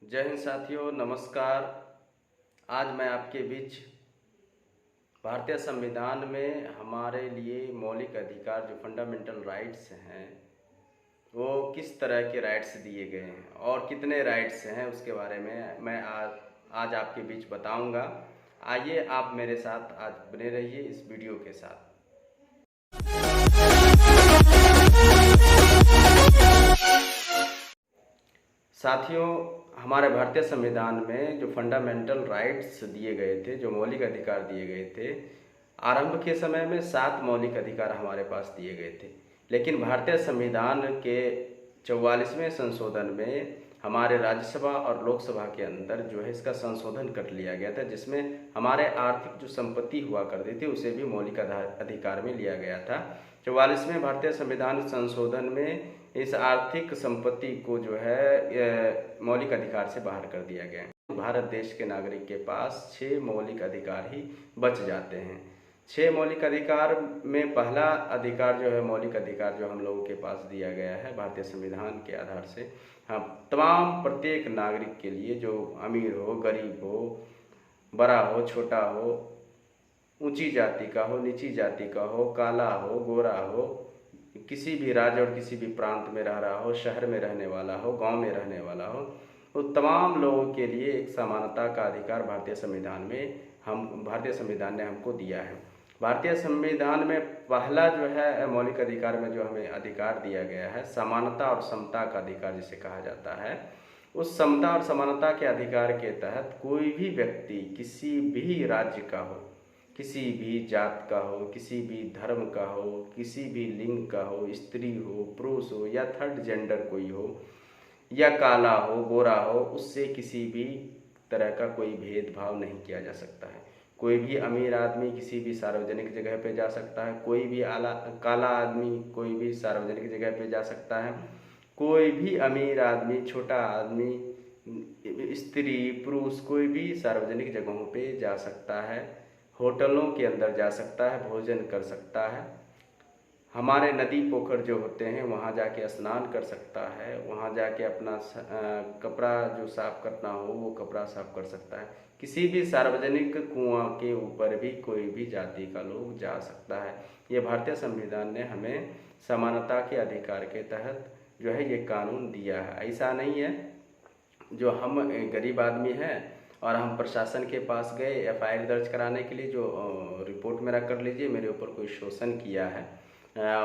जय हिंद साथियों, नमस्कार। आज मैं आपके बीच भारतीय संविधान में हमारे लिए मौलिक अधिकार जो फंडामेंटल राइट्स हैं वो किस तरह के राइट्स दिए गए हैं और कितने राइट्स हैं उसके बारे में मैं आज आपके बीच बताऊंगा। आइए आप मेरे साथ आज बने रहिए इस वीडियो के साथ। साथियों, हमारे भारतीय संविधान में जो फंडामेंटल राइट्स दिए गए थे, जो मौलिक अधिकार दिए गए थे, आरंभ के समय में 7 मौलिक अधिकार हमारे पास दिए गए थे। लेकिन भारतीय संविधान के 44वें संशोधन में हमारे राज्यसभा और लोकसभा के अंदर जो है इसका संशोधन कर लिया गया था, जिसमें हमारे आर्थिक जो संपत्ति हुआ करती थी उसे भी मौलिक अधिकार में लिया गया था। 44वें भारतीय संविधान संशोधन में इस आर्थिक संपत्ति को जो है मौलिक अधिकार से बाहर कर दिया गया। भारत देश के नागरिक के पास 6 मौलिक अधिकार ही बच जाते हैं। 6 मौलिक अधिकार में पहला अधिकार जो है मौलिक अधिकार जो हम लोगों के पास दिया गया है भारतीय संविधान के आधार से, हाँ, तमाम प्रत्येक नागरिक के लिए, जो अमीर हो, गरीब हो, बड़ा हो, छोटा हो, ऊंची जाति का हो, नीची जाति का हो, काला हो, गोरा हो, किसी भी राज्य और किसी भी प्रांत में रह रहा हो, शहर में रहने वाला हो, गांव में रहने वाला हो, तो तमाम लोगों के लिए एक समानता का अधिकार भारतीय संविधान ने हमको दिया है। भारतीय संविधान में पहला जो है मौलिक अधिकार में जो हमें अधिकार दिया गया है, समानता और समता का अधिकार जिसे कहा जाता है, उस समता और समानता के अधिकार के तहत कोई भी व्यक्ति किसी भी राज्य का हो, किसी भी जात का हो, किसी भी धर्म का हो, किसी भी लिंग का हो, स्त्री हो, पुरुष हो या थर्ड जेंडर कोई हो, या काला हो, गोरा हो, उससे किसी भी तरह का कोई भेदभाव नहीं किया जा सकता है। कोई भी अमीर आदमी किसी भी सार्वजनिक जगह पे जा सकता है, कोई भी काला आदमी कोई भी सार्वजनिक जगह पे जा सकता है, कोई भी अमीर आदमी, छोटा आदमी, स्त्री, पुरुष, कोई भी सार्वजनिक जगहों पे जा सकता है, होटलों के अंदर जा सकता है, भोजन कर सकता है, हमारे नदी पोखर जो होते हैं वहाँ जाके स्नान कर सकता है, वहाँ जाके अपना कपड़ा जो साफ करना हो वो कपड़ा साफ कर सकता है। किसी भी सार्वजनिक कुआं के ऊपर भी कोई भी जाति का लोग जा सकता है। ये भारतीय संविधान ने हमें समानता के अधिकार के तहत जो है ये कानून दिया है। ऐसा नहीं है जो हम गरीब आदमी हैं और हम प्रशासन के पास गए एफआईआर दर्ज कराने के लिए, जो रिपोर्ट मेरा कर लीजिए, मेरे ऊपर कोई शोषण किया है,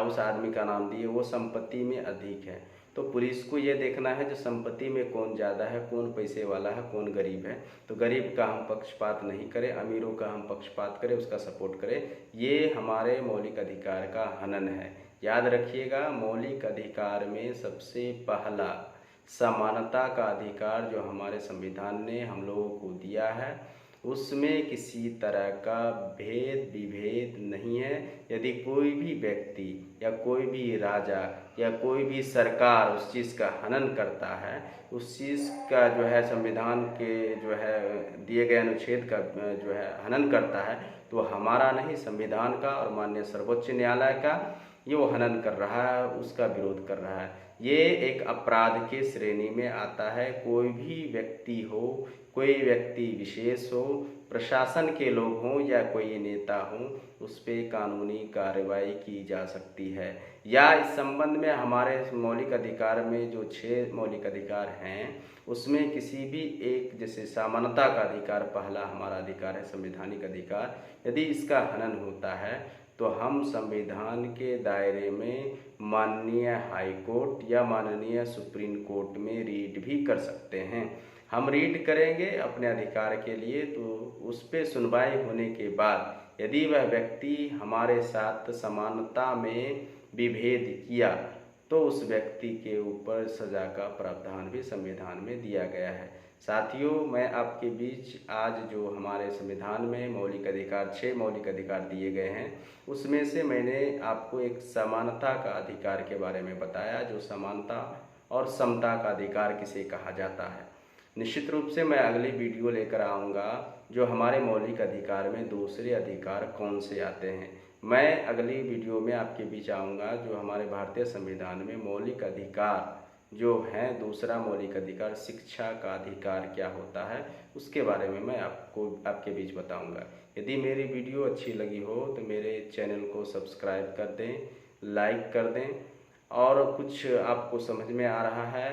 उस आदमी का नाम दिए, वो संपत्ति में अधिक है, तो पुलिस को ये देखना है जो संपत्ति में कौन ज़्यादा है, कौन पैसे वाला है, कौन गरीब है। तो गरीब का हम पक्षपात नहीं करें, अमीरों का हम पक्षपात करें, उसका सपोर्ट करें। ये हमारे मौलिक अधिकार का हनन है। याद रखिएगा, मौलिक अधिकार में सबसे पहला समानता का अधिकार जो हमारे संविधान ने हम लोगों को दिया है, उसमें किसी तरह का भेद विभेद नहीं है। यदि कोई भी व्यक्ति या कोई भी राजा या कोई भी सरकार उस चीज़ का हनन करता है, उस चीज़ का जो है संविधान के जो है दिए गए अनुच्छेद का जो है हनन करता है, तो हमारा नहीं, संविधान का और माननीय सर्वोच्च न्यायालय का ये वो हनन कर रहा है, उसका विरोध कर रहा है। ये एक अपराध के श्रेणी में आता है। कोई भी व्यक्ति हो, कोई व्यक्ति विशेष हो, प्रशासन के लोग हों या कोई नेता हो, उस पर कानूनी कार्रवाई की जा सकती है। या इस संबंध में हमारे मौलिक अधिकार में जो 6 मौलिक अधिकार हैं उसमें किसी भी एक, जैसे समानता का अधिकार पहला हमारा अधिकार है, संवैधानिक अधिकार, यदि इसका हनन होता है तो हम संविधान के दायरे में माननीय हाई कोर्ट या माननीय सुप्रीम कोर्ट में रीट भी कर सकते हैं। हम रीट करेंगे अपने अधिकार के लिए, तो उस पर सुनवाई होने के बाद यदि वह व्यक्ति हमारे साथ समानता में विभेद किया तो उस व्यक्ति के ऊपर सजा का प्रावधान भी संविधान में दिया गया है। साथियों, मैं आपके बीच आज जो हमारे संविधान में मौलिक अधिकार 6 मौलिक अधिकार दिए गए हैं, उसमें से मैंने आपको एक समानता का अधिकार के बारे में बताया, जो समानता और समता का अधिकार किसे कहा जाता है। निश्चित रूप से मैं अगली वीडियो लेकर आऊँगा जो हमारे मौलिक अधिकार में दूसरे अधिकार कौन से आते हैं। मैं अगली वीडियो में आपके बीच आऊँगा जो हमारे भारतीय संविधान में मौलिक अधिकार जो है दूसरा मौलिक अधिकार शिक्षा का अधिकार क्या होता है, उसके बारे में मैं आपके बीच बताऊंगा। यदि मेरी वीडियो अच्छी लगी हो तो मेरे चैनल को सब्सक्राइब कर दें, लाइक कर दें, और कुछ आपको समझ में आ रहा है,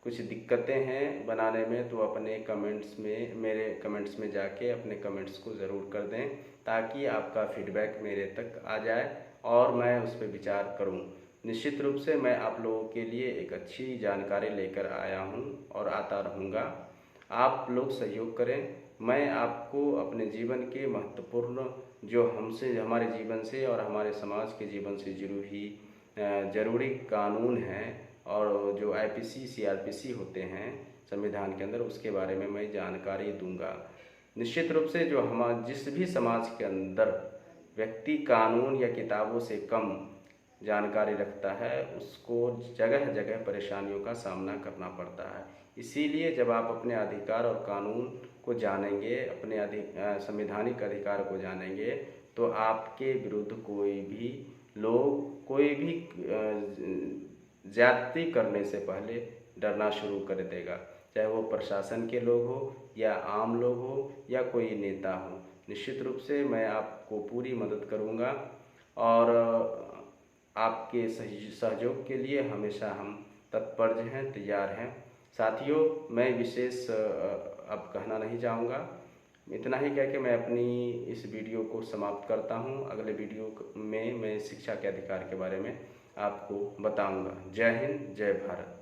कुछ दिक्कतें हैं बनाने में, तो अपने कमेंट्स में, मेरे कमेंट्स में जाके अपने कमेंट्स को ज़रूर कर दें, ताकि आपका फीडबैक मेरे तक आ जाए और मैं उस पर विचार करूं। निश्चित रूप से मैं आप लोगों के लिए एक अच्छी जानकारी लेकर आया हूं और आता रहूँगा। आप लोग सहयोग करें। मैं आपको अपने जीवन के महत्वपूर्ण, जो हमसे, हमारे जीवन से और हमारे समाज के जीवन से जुड़ी हुई ज़रूरी कानून हैं और जो आईपीसी सीआरपीसी होते हैं संविधान के अंदर, उसके बारे में मैं जानकारी दूंगा। निश्चित रूप से जो जिस भी समाज के अंदर व्यक्ति कानून या किताबों से कम जानकारी रखता है, उसको जगह जगह परेशानियों का सामना करना पड़ता है। इसीलिए जब आप अपने अधिकार और कानून को जानेंगे, अपने संवैधानिक अधिकार को जानेंगे, तो आपके विरुद्ध कोई भी लोग, कोई भी ज्यादती करने से पहले डरना शुरू कर देगा, चाहे वो प्रशासन के लोग हो या आम लोग हो या कोई नेता हो। निश्चित रूप से मैं आपको पूरी मदद करूंगा और आपके सहयोग के लिए हमेशा हम तत्पर हैं, तैयार हैं। साथियों, मैं विशेष अब कहना नहीं चाहूँगा। इतना ही कह के मैं अपनी इस वीडियो को समाप्त करता हूँ। अगले वीडियो में मैं शिक्षा के अधिकार के बारे में आपको बताऊँगा। जय हिंद, जय भारत।